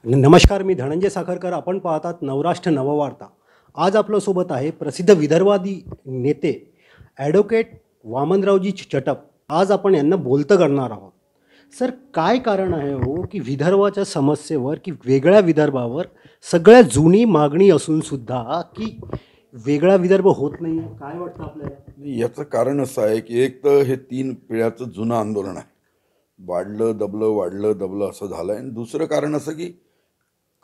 नमस्कार, मी धनंजय साखरकर. आपण पाहतात नवराष्ट्र नववार्ता. आज आपल्यासोबत आहे प्रसिद्ध विदर्भादी नेते ॲडव्होकेट वामनरावजी चटप. आज आपण यांना बोलतं करणार आहोत. सर, काय कारण आहे हो की विदर्भाच्या समस्येवर की वेगळ्या विदर्भावर सगळ्या जुनी मागणी असूनसुद्धा की वेगळा विदर्भ होत नाही? काय वाटतं आपल्याला? याचं कारण असं आहे की एक तर हे 3 पिढ्याचं जुनं आंदोलन आहे. वाढलं दबलं असं झालं आहे. आणि दुसरं कारण असं की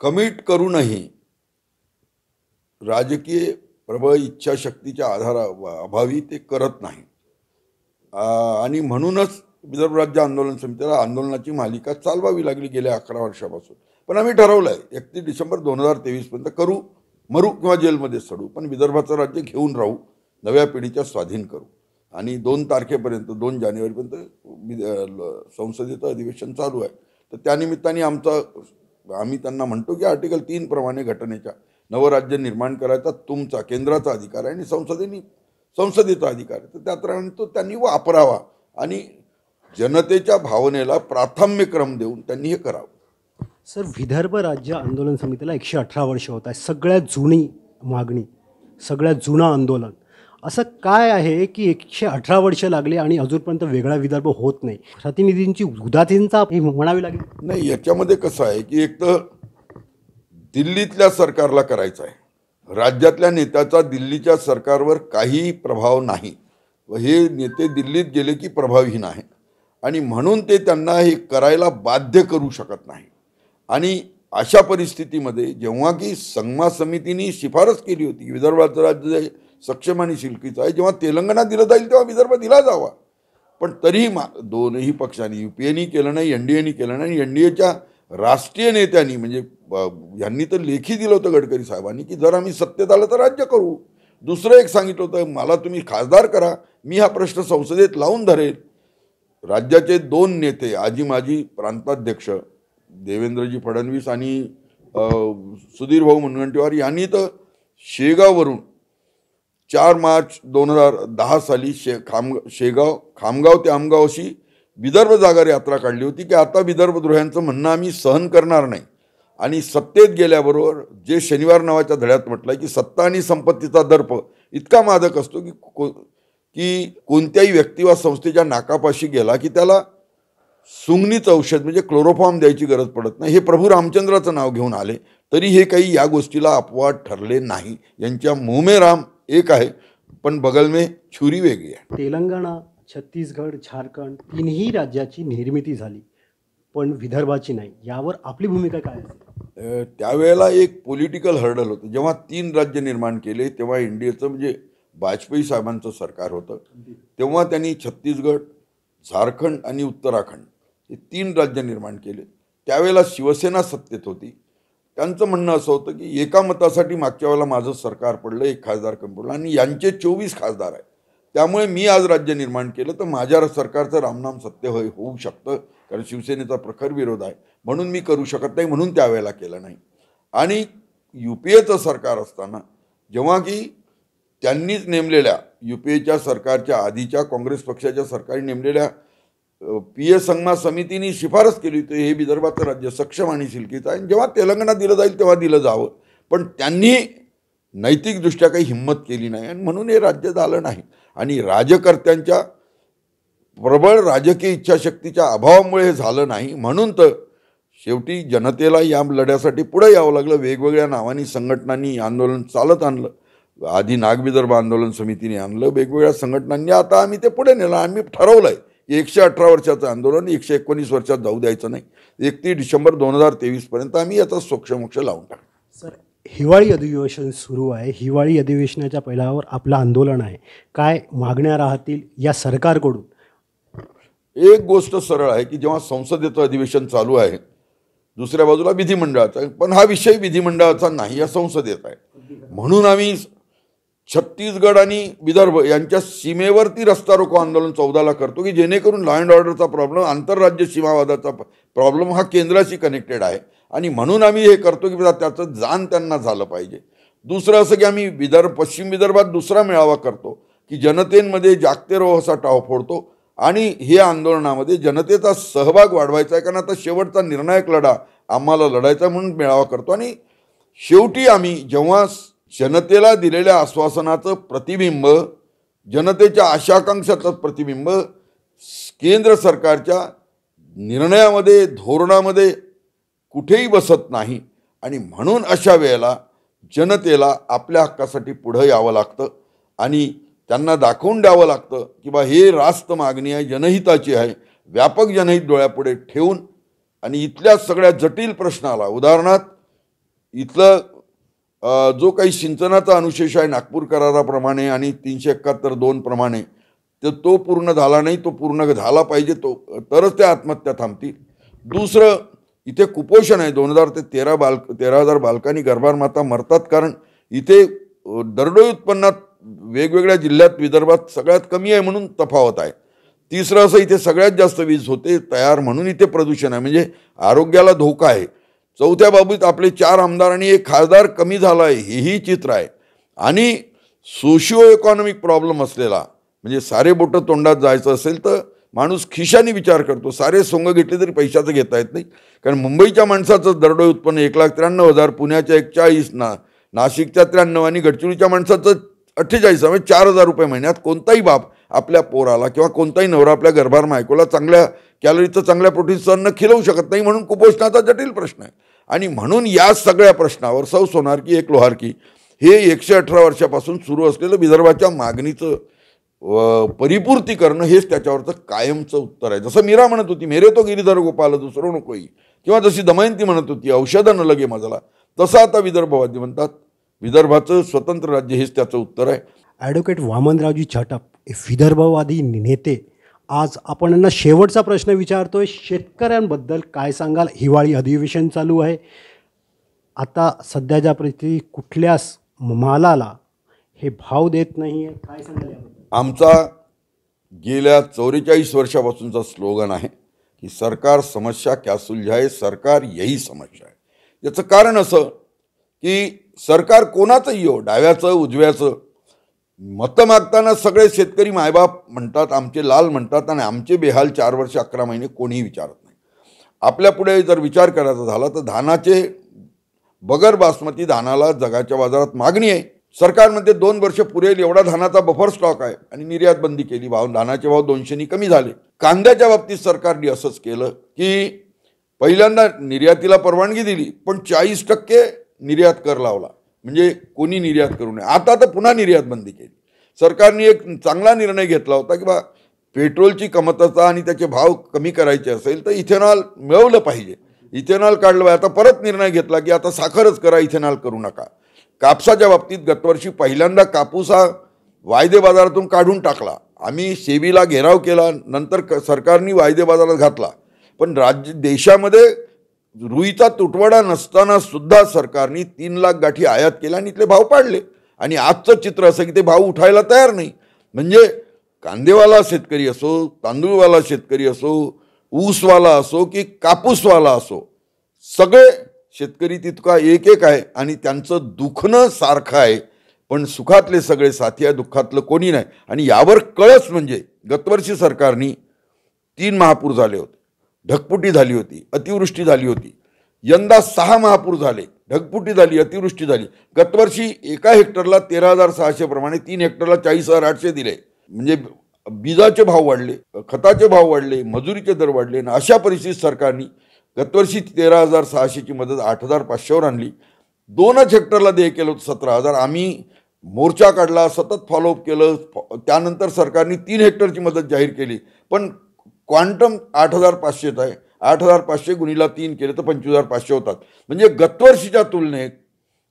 कमिट करूनही राजकीय प्रबळ इच्छाशक्तीच्या अभावी ते करत नाही. आणि म्हणूनच विदर्भ राज्य आंदोलन समितीला आंदोलनाची मालिका चालवावी लागली गेल्या 11 वर्षापासून. पण आम्ही ठरवलं आहे 31 डिसेंबर 2023 पर्यंत करू, मरू किंवा जेलमध्ये सडू, पण विदर्भाचं राज्य घेऊन राहू, नव्या पिढीच्या स्वाधीन करू. आणि 2 तारखेपर्यंत 2 जानेवारीपर्यंत संसदेचं अधिवेशन चालू आहे. तर त्यानिमित्ताने आम्ही त्यांना म्हणतो की आर्टिकल 3 प्रमाणे घटनेच्या नवराज्य निर्माण करायचा तुमचा केंद्राचा अधिकार आहे आणि संसदेचा अधिकार आहे. तर त्याप्रमाणे तो त्यांनी वापरावा आणि जनतेच्या भावनेला प्राथम्यक्रम देऊन त्यांनी हे करावं. सर, विदर्भ राज्य आंदोलन समितीला 118 वर्ष होत आहे. सगळ्यात जुनी मागणी, सगळ्यात जुनं आंदोलन. असं काय आहे की 118 वर्ष लागले आणि अजूनपर्यंत वेगळा विदर्भ होत नाही? प्रतिनिधींची उदासीनता हे म्हणावी लागेल. नाही, याच्यामध्ये कसं आहे की एक तर दिल्लीतल्या सरकारला करायचं आहे. राज्यातल्या नेत्याचा दिल्लीच्या सरकारवर काही प्रभाव नाही व हे नेते दिल्लीत गेले की प्रभावहीन आहे आणि म्हणून ते त्यांना हे करायला बाध्य करू शकत नाही. आणि अशा परिस्थितीमध्ये जेव्हा की संगमा समितीने शिफारस केली होती की विदर्भाचं राज्य सक्षम आणि शिल्कीचं आहे, जेव्हा तेलंगणा दिलं जाईल तेव्हा विदर्भ दिला जावा. पण तरीही दोनही पक्षांनी, UPAनी केलं नाही, NDAनी केलं नाही. NDAच्या राष्ट्रीय नेत्यांनी म्हणजे यांनी तर लेखी दिलं होतं गडकरी साहेबांनी की जर आम्ही सत्तेत आलं तर राज्य करू. दुसरं एक सांगितलं होतं, मला तुम्ही खासदार करा, मी हा प्रश्न संसदेत लावून धरेल. राज्याचे 2 नेते, आजी माजी प्रांताध्यक्ष देवेंद्रजी फडणवीस आणि सुधीर भाऊ मुनगंटीवार यांनी तर शेगाववरून 4 मार्च 2010 साली खामगाव ते आमगाव अशी विदर्भ जागर यात्रा काढली होती की आता विदर्भद्रोह्यांचं म्हणणं आम्ही सहन करणार नाही. आणि सत्तेत गेल्याबरोबर जे शनिवार नावाच्या धड्यात म्हटलं की सत्ता आणि संपत्तीचा दर्प इतका मादक असतो की कोणत्याही व्यक्ती वा संस्थेच्या नाकापाशी गेला की त्याला सुंगणीचं औषध म्हणजे क्लोरोफॉर्म द्यायची गरज पडत नाही. हे प्रभू रामचंद्राचं नाव घेऊन आले तरी हे काही या गोष्टीला अपवाद ठरले नाही. यांच्या मुंह में राम एक आहे पण बगल में छुरी वेगळी आहे. तेलंगणा, छत्तीसगड, झारखंड तिन्ही राज्याची निर्मिती झाली पण विदर्भाची नाही. यावर आपली भूमिका काय आहे? त्यावेळेला एक पॉलिटिकल हर्डल होतं. जेव्हा 3 राज्य निर्माण केले तेव्हा इंडियाचं म्हणजे वाजपेयी साहेबांचं सरकार होतं. तेव्हा त्यांनी छत्तीसगड, झारखंड आणि उत्तराखंड हे 3 राज्य निर्माण केले. त्यावेळेला शिवसेना सत्तेत होती. त्यांचं म्हणणं असं होतं की एका मतासाठी मागच्या वेळेला माझं सरकार पडलं, 1 खासदार कमी पडला आणि यांचे 24 खासदार आहेत. त्यामुळे मी आज राज्य निर्माण केलं तर माझ्या सरकारचं रामनाम सत्य होऊ शकतं, कारण शिवसेनेचा प्रखर विरोध आहे म्हणून मी करू शकत नाही, म्हणून त्यावेळेला केलं नाही. आणि UPAचं सरकार असताना जेव्हा की त्यांनीच नेमलेल्या UPAच्या सरकारच्या आधीच्या काँग्रेस पक्षाच्या सरकारने नेमलेल्या PA संगमा समितीने शिफारस केली होती हे विदर्भाचं राज्य सक्षम आणि शिल्कीचं आहे, जेव्हा तेलंगणा दिलं जाईल तेव्हा दिलं जावं. पण त्यांनी नैतिकदृष्ट्या काही हिंमत केली नाही आणि म्हणून हे राज्य झालं नाही. आणि राजकर्त्यांच्या प्रबळ राजकीय इच्छाशक्तीच्या अभावामुळे हे झालं नाही. म्हणून तर शेवटी जनतेला या लढ्यासाठी पुढे यावं लागलं. वेगवेगळ्या नावांनी संघटनांनी आंदोलन चालत आणलं. आधी नागविदर्भ आंदोलन समितीने आणलं, वेगवेगळ्या संघटनांनी. आता आम्ही ते पुढे नेलं. आम्ही ठरवलं आहे की 118 वर्षाचं आंदोलन 119 वर्षात जाऊ द्यायचं नाही. 31 डिसेंबर 2023 पर्यंत आम्ही याचा सोक्षमोक्ष लावून टाकू. सर, हिवाळी अधिवेशन सुरू आहे. हिवाळी अधिवेशनाच्या पहिल्यावर आपलं आंदोलन आहे. काय मागण्या राहतील या सरकारकडून? एक गोष्ट सरळ आहे की जेव्हा संसदेचं अधिवेशन चालू आहे, दुसऱ्या बाजूला विधिमंडळाचं आहे, पण हा विषय विधिमंडळाचा नाही, या संसदेत आहे. म्हणून आम्ही छत्तीसगड आणि विदर्भ यांच्या सीमेवरती रस्ता रोको आंदोलन 14ला करतो की जेणेकरून लॉ अँड ऑर्डरचा प्रॉब्लेम, आंतरराज्य सीमावादाचा प्रॉब्लेम हा केंद्राशी कनेक्टेड आहे आणि म्हणून आम्ही हे करतो की त्याचं जाण त्यांना झालं पाहिजे. दुसरं असं की आम्ही पश्चिम विदर्भात दुसरा मेळावा करतो की जनतेमध्ये जागते रहो असा टाव फोडतो आणि हे आंदोलनामध्ये जनतेचा सहभाग वाढवायचा आहे, कारण आता शेवटचा निर्णायक लढा आम्हाला लढायचा म्हणून मेळावा करतो. आणि शेवटी आम्ही जेव्हा जनतेला दिलेल्या आश्वासनाचं प्रतिबिंब, जनतेच्या आशाकांक्षाचं प्रतिबिंब केंद्र सरकारच्या निर्णयामध्ये, धोरणामध्ये कुठेही बसत नाही, आणि म्हणून अशा वेळेला जनतेला आपल्या हक्कासाठी पुढं यावं लागतं आणि त्यांना दाखवून द्यावं लागतं की बा हे रास्त मागणी आहे, जनहिताची आहे, व्यापक जनहित डोळ्यापुढे ठेवून. आणि इथल्या सगळ्या जटिल प्रश्नाला, उदाहरणार्थ इथलं जो काही सिंचनाचा अनुशेष आहे नागपूर कराराप्रमाणे आणि 371(2) प्रमाणे, तर तो पूर्ण झाला नाही, तो पूर्ण झाला पाहिजे, तो तरच त्या आत्महत्या थांबतील. दुसरं, इथे कुपोषण आहे. 2000 ते 13,000 बालकांनी गर्भार माता मरतात, कारण इथे दरडोई उत्पन्नात वेगवेगळ्या जिल्ह्यात विदर्भात सगळ्यात कमी आहे म्हणून तफावत आहे. तिसरं असं, इथे सगळ्यात जास्त वीज होते तयार म्हणून इथे प्रदूषण आहे, म्हणजे आरोग्याला धोका आहे. चौथ्या बाबतीत आपले 4 आमदार आणि 1 खासदार कमी झाला आहे, हेही चित्र आहे. आणि सोशिओ इकॉनॉमिक प्रॉब्लेम असलेला, म्हणजे सारे बोटं तोंडात जायचं असेल तर माणूस खिशाने विचार करतो. सारे सोंग घेतले तरी पैशाचं घेता येत नाही, कारण मुंबईच्या माणसाचं दरडोई उत्पन्न 1,93,000, पुण्याच्या 41, नाशिकच्या 93 आणि गडचिरोलीच्या माणसाचं 48, म्हणजे 4,000 रुपये महिन्यात. कोणताही बाप आपल्या पोराला किंवा कोणताही नवरा आपल्या गर्भार मायकोला चांगल्या कॅलरीचं, चांगल्या प्रोटीनचं अन्न खिलवू शकत नाही, म्हणून कुपोषणाचा जटिल प्रश्न आहे. आणि म्हणून या सगळ्या प्रश्नावर सौ सोनारकी एक लोहारकी हे 118 वर्षापासून सुरू असलेलं विदर्भाच्या मागणीचं परिपूर्ती करणं हेच त्याच्यावरचं कायमचं उत्तर आहे. जसं मीरा म्हणत होती, मेरे तो गिरीधर गोपाल दुसरं नकोई, किंवा जशी दमयंती म्हणत होती, औषधं न लगे मजला, तसं आता विदर्भवादी म्हणतात. विदर्भाचं स्वतंत्र राज्य हेच त्याचं उत्तर आहे. ॲडव्होकेट वामनरावजी छटप हे विदर्भवादी नेते. आज आपण यांना शेवटचा प्रश्न विचारतोय, शेतकऱ्यांबद्दल काय सांगाल? हिवाळी अधिवेशन चालू आहे, आता सध्याच्या परिस्थिती कुठल्याच मालाला हे भाव देत नाही आहे, काय सांगाल याबद्दल? आमचा गेल्या 44 वर्षापासूनचा स्लोगन आहे की सरकार समस्या क्या सुलझाए, सरकार यही समस्या आहे. याचं कारण असं की सरकार कोणाचंही हो, डाव्याचं उजव्याचं, मतं मागताना सगळे शेतकरी मायबाप म्हणतात, आमचे लाल म्हणतात, आणि आमचे बेहाल 4 वर्ष 11 महिने कोणीही विचारत नाही. आपल्यापुढे जर विचार करायचा झाला तर धानाचे, बगर बासमती धानाला जगाच्या बाजारात मागणी आहे. सरकार म्हणते 2 वर्ष पुरेल एवढा धानाचा बफर स्टॉक आहे आणि निर्यात बंदी केली, धानाचे भाव 200 कमी झाले. कांद्याच्या बाबतीत सरकारने असंच केलं की पहिल्यांदा निर्यातीला परवानगी दिली, पण 40% निर्यात कर लावला, म्हणजे कोणी निर्यात करू नये. आता तर पुन्हा निर्यात बंदी केली. सरकारने एक चांगला निर्णय घेतला होता की बा पेट्रोलची कमतरता आणि त्याचे भाव कमी करायचे असेल तर इथेनॉल मिळवलं पाहिजे, इथेनॉल काढलं पाहिजे. आता परत निर्णय घेतला की आता साखरच करा, इथेनॉल करू नका. कापसाच्या बाबतीत गतवर्षी पहिल्यांदा कापूस हा वायदे बाजारातून काढून टाकला. आम्ही सेबीला घेराव केला, नंतर सरकारने वायदे बाजारात घातला. पण देशामध्ये रुईचा तुटवडा नसताना सुद्धा सरकारने 3 लाख गाठी आयात केल्या आणि इथले भाव पाडले. आणि आजचं चित्र असं की ते भाव उठायला तयार नाही. म्हणजे कांदेवाला शेतकरी असो, तांदूळवाला शेतकरी असो, ऊसवाला असो की कापूसवाला असो, सगळे शेतकरी तितका एक एक आहे आणि त्यांचं दुखणं सारखं आहे. पण सुखातले सगळे साथी आहे, दुःखातलं कोणी नाही. आणि यावर कळस म्हणजे गतवर्षी सरकारने 3 महापूर झाले होते, ढगफुटी झाली होती, अतिवृष्टी झाली होती. यंदा 6 महापूर झाले, ढगफुटी झाली, अतिवृष्टी झाली. गतवर्षी एका हेक्टरला 13,600 प्रमाणे 3 हेक्टरला 40,800 दिले. म्हणजे बीजाचे भाव वाढले, खताचे भाव वाढले, मजुरीचे दर वाढले. आणि अशा परिस्थितीत सरकारने गतवर्षी 13,600ची मदत 8,500वर आणली. 2च हेक्टरला देय केलं होतं 17,000. आम्ही मोर्चा काढला, सतत फॉलोअप केलं. त्यानंतर सरकारने 3 हेक्टरची मदत जाहीर केली, पण क्वांटम 8,500 आहे. 8,500 गुणिला 3 केले तर 25,500 होतात. म्हणजे गतवर्षीच्या तुलनेत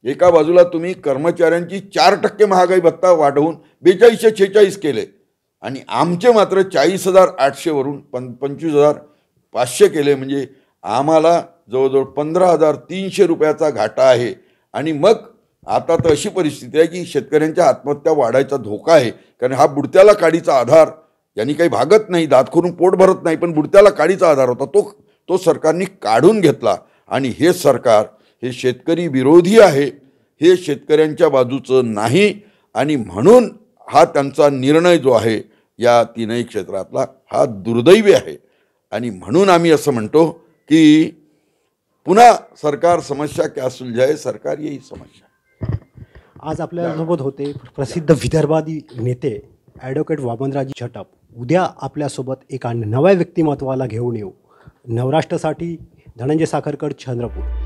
एका बाजूला तुम्ही कर्मचाऱ्यांची 4% महागाई भत्ता वाढवून 4246 केले आणि आमचे मात्र 40,800 वरून 25,500 केले. म्हणजे आम्हाला जवळजवळ 15,300 रुपयाचा घाटा आहे. आणि मग आता तर अशी परिस्थिती आहे की शेतकऱ्यांच्या आत्महत्या वाढायचा धोका आहे. कारण हा बुडत्याला काडीचा आधार यांनी काही भागत नाही, दात खोरून पोट भरत नाही, पण बुडत्याला काडीचा आधार होता, तो सरकारने काढून घेतला. आणि हे सरकार हे शेतकरी विरोधी आहे, हे शेतकऱ्यांच्या बाजूचं नाही. आणि म्हणून हा त्यांचा निर्णय जो आहे या तीनही क्षेत्रातला हा दुर्दैवी आहे. आणि म्हणून आम्ही असं म्हणतो की पुन्हा सरकार समस्या क्या सुलझाए, सरकार यही समस्या. आज आपल्यासोबत होते प्रसिद्ध विदर्भादी नेते ॲडव्होकेट वामनरावजी छटप. उद्या आपल्यासोबत एका नव्या व्यक्तिमत्वाला घेऊन येऊ. नवराष्ट्रासाठी धनंजय साखरकर, चंद्रपूर.